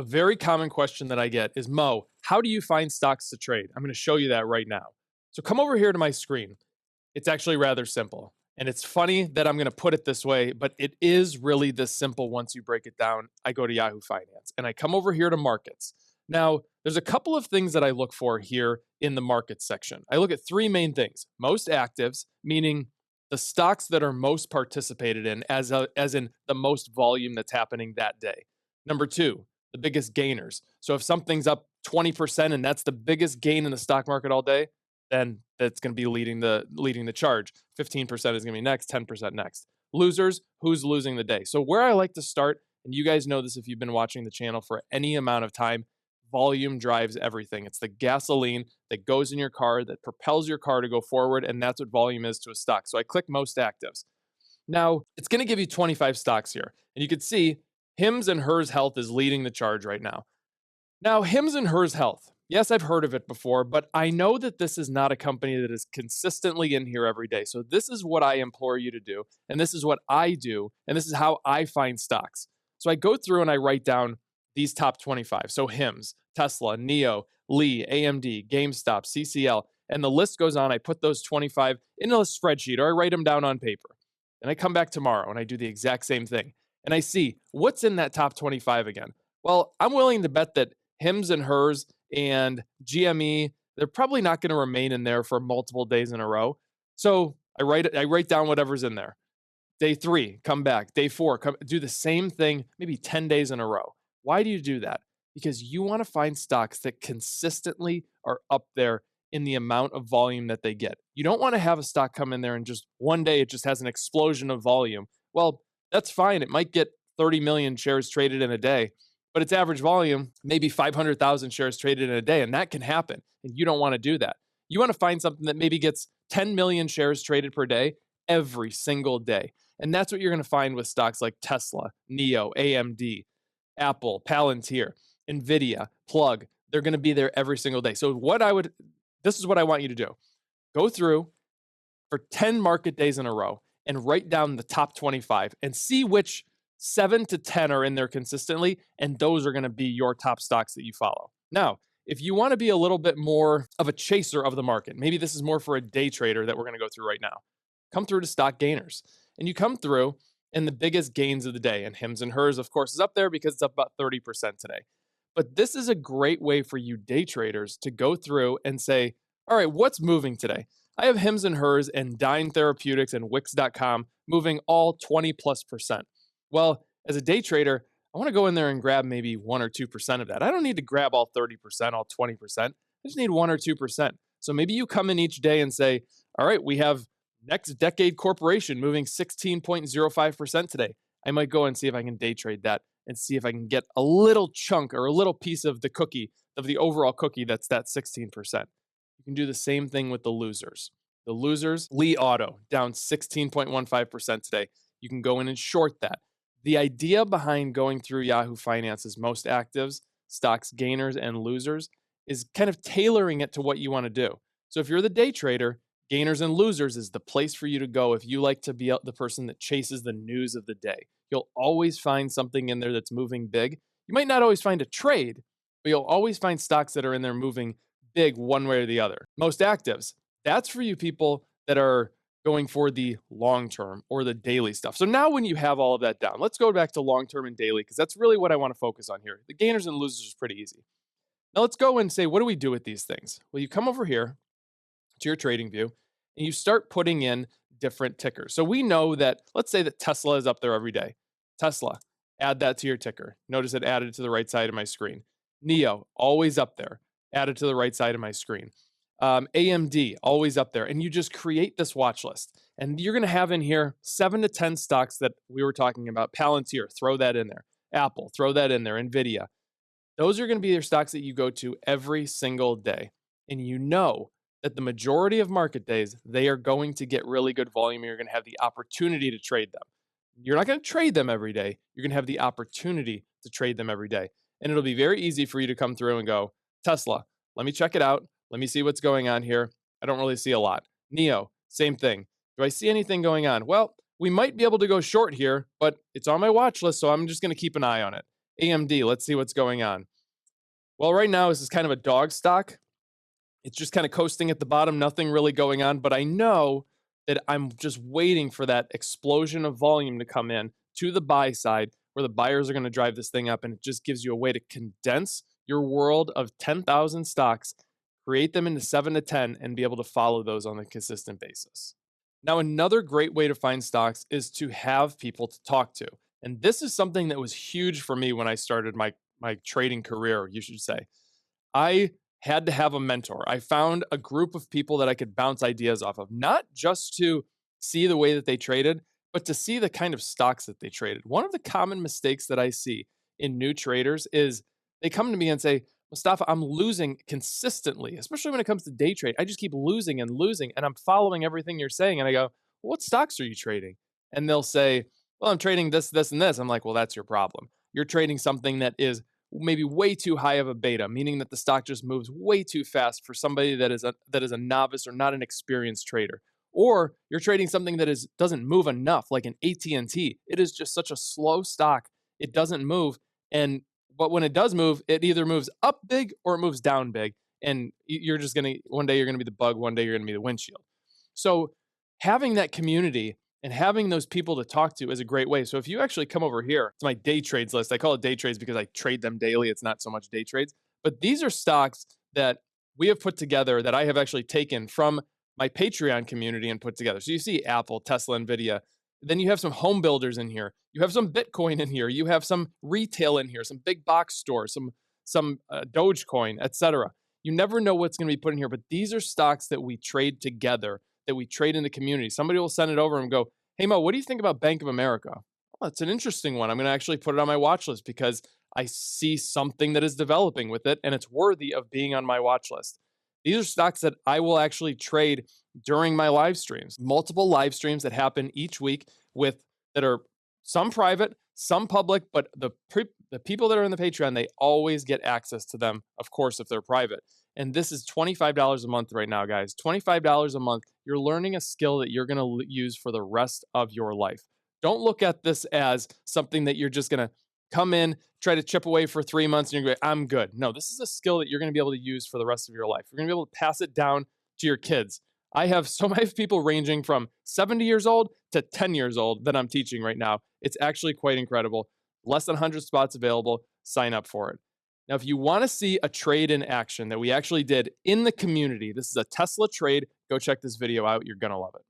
A very common question that I get is, Mo, how do you find stocks to trade? I'm going to show you that right now. So come over here to my screen. It's actually rather simple. And it's funny that I'm going to put it this way, but it is really this simple once you break it down. I go to Yahoo Finance and I come over here to markets. Now, there's a couple of things that I look for here in the markets section. I look at three main things: most actives, meaning the stocks that are most participated in, as in the most volume that's happening that day. Number two, the biggest gainers. So if something's up 20% and that's the biggest gain in the stock market all day, then that's going to be leading the charge. 15% is going to be next, 10% next. Losers, who's losing the day? So where I like to start, and you guys know this if you've been watching the channel for any amount of time, volume drives everything. It's the gasoline that goes in your car that propels your car to go forward, and that's what volume is to a stock. So I click most actives. Now, it's going to give you 25 stocks here, and you can see Hims and Hers Health is leading the charge right now. Now, Hims and Hers Health, yes, I've heard of it before, but I know that this is not a company that is consistently in here every day. So this is what I implore you to do, and this is what I do, and this is how I find stocks. So I go through and I write down these top 25. So Hims, Tesla, NEO, Lee, AMD, GameStop, CCL, and the list goes on. I put those 25 in a spreadsheet or I write them down on paper. And I come back tomorrow and I do the exact same thing. And I see what's in that top 25 again. Well, I'm willing to bet that Hims and Hers and GME, they're probably not going to remain in there for multiple days in a row. So I write down whatever's in there. Day 3, come back. Day 4, do the same thing, maybe 10 days in a row. Why do you do that? Because you want to find stocks that consistently are up there in the amount of volume that they get. You don't want to have a stock come in there and just one day it just has an explosion of volume. Well, that's fine. It might get 30 million shares traded in a day, but its average volume, maybe 500,000 shares traded in a day, and that can happen. And you don't want to do that. You want to find something that maybe gets 10 million shares traded per day every single day. And that's what you're going to find with stocks like Tesla, NEO, AMD, Apple, Palantir, NVIDIA, Plug. They're going to be there every single day. So this is what I want you to do. Go through for 10 market days in a row and write down the top 25 and see which 7 to 10 are in there consistently, and those are going to be your top stocks that you follow. Now, if you want to be a little bit more of a chaser of the market, maybe this is more for a day trader that we're going to go through right now. Come through to stock gainers, and you come through and the biggest gains of the day, and Hims and Hers, of course, is up there because it's up about 30% today. But this is a great way for you day traders to go through and say, all right, what's moving today? I have Hims and Hers and Dyne Therapeutics and Wix.com moving all 20+%. Well, as a day trader, I want to go in there and grab maybe 1 or 2% of that. I don't need to grab all 30%, all 20%. I just need 1 or 2%. So maybe you come in each day and say, all right, we have Next Decade Corporation moving 16.05% today. I might go and see if I can day trade that and see if I can get a little chunk or a little piece of the cookie, of the overall cookie that's that 16%. You can do the same thing with the losers. The losers, Lee Auto, down 16.15% today. You can go in and short that. The idea behind going through Yahoo Finance's most actives, stocks, gainers, and losers is kind of tailoring it to what you want to do. So if you're the day trader, gainers and losers is the place for you to go if you like to be the person that chases the news of the day. You'll always find something in there that's moving big. You might not always find a trade, but you'll always find stocks that are in there moving big one way or the other. Most actives, that's for you people that are going for the long term or the daily stuff. So now when you have all of that down, let's go back to long term and daily because that's really what I want to focus on here. The gainers and losers is pretty easy. Now let's go and say, what do we do with these things? Well, you come over here to your trading view and you start putting in different tickers. So we know that, let's say that Tesla is up there every day. Tesla, add that to your ticker. Notice it added to the right side of my screen. NEO, always up there, added to the right side of my screen. AMD, always up there. And you just create this watch list. And you're going to have in here 7 to 10 stocks that we were talking about. Palantir, throw that in there. Apple, throw that in there. NVIDIA. Those are going to be your stocks that you go to every single day. And you know that the majority of market days, they are going to get really good volume. You're going to have the opportunity to trade them. You're not going to trade them every day. You're going to have the opportunity to trade them every day. And it'll be very easy for you to come through and go, Tesla, let me check it out. Let me see what's going on here. I don't really see a lot. NEO, same thing. Do I see anything going on? Well, we might be able to go short here, but it's on my watch list, so I'm just going to keep an eye on it. AMD, let's see what's going on. Well, right now this is kind of a dog stock. It's just kind of coasting at the bottom, nothing really going on. But I know that I'm just waiting for that explosion of volume to come in to the buy side where the buyers are going to drive this thing up. And it just gives you a way to condense your world of 10,000 stocks, create them into 7 to 10, and be able to follow those on a consistent basis. Now, another great way to find stocks is to have people to talk to. And this is something that was huge for me when I started my trading career, you should say. I had to have a mentor. I found a group of people that I could bounce ideas off of, not just to see the way that they traded, but to see the kind of stocks that they traded. One of the common mistakes that I see in new traders is they come to me and say, Mustafa, I'm losing consistently, especially when it comes to day trade. I just keep losing and losing, and I'm following everything you're saying. And I go, well, what stocks are you trading? And they'll say, well, I'm trading this, this, and this. I'm like, well, that's your problem. You're trading something that is maybe way too high of a beta, meaning that the stock just moves way too fast for somebody that is a novice or not an experienced trader. Or you're trading something that doesn't move enough, like an AT&T. It is just such a slow stock. It doesn't move. But when it does move, it either moves up big or it moves down big. And you're just one day you're gonna be the bug, one day you're gonna be the windshield. So having that community and having those people to talk to is a great way. So if you actually come over here to my day trades list, I call it day trades because I trade them daily. It's not so much day trades, but these are stocks that we have put together that I have actually taken from my Patreon community and put together. So you see Apple, Tesla, Nvidia. Then you have some home builders in here. You have some Bitcoin in here. You have some retail in here, some big box stores, some Dogecoin, etc. You never know what's going to be put in here, but these are stocks that we trade together, that we trade in the community. Somebody will send it over and go, hey, Mo, what do you think about Bank of America? Oh, it's an interesting one. I'm going to actually put it on my watch list because I see something that is developing with it and it's worthy of being on my watch list. These are stocks that I will actually trade during my live streams, multiple live streams that happen each week that are some private, some public, but the people that are in the Patreon, they always get access to them, of course, if they're private. And this is $25 a month right now, guys. $25 a month. You're learning a skill that you're going to use for the rest of your life. Don't look at this as something that you're just going to come in, try to chip away for 3 months, and you're going to go, I'm good. No, this is a skill that you're going to be able to use for the rest of your life. You're going to be able to pass it down to your kids. I have so many people ranging from 70 years old to 10 years old that I'm teaching right now. It's actually quite incredible. Less than 100 spots available. Sign up for it. Now, if you want to see a trade in action that we actually did in the community, this is a Tesla trade. Go check this video out. You're going to love it.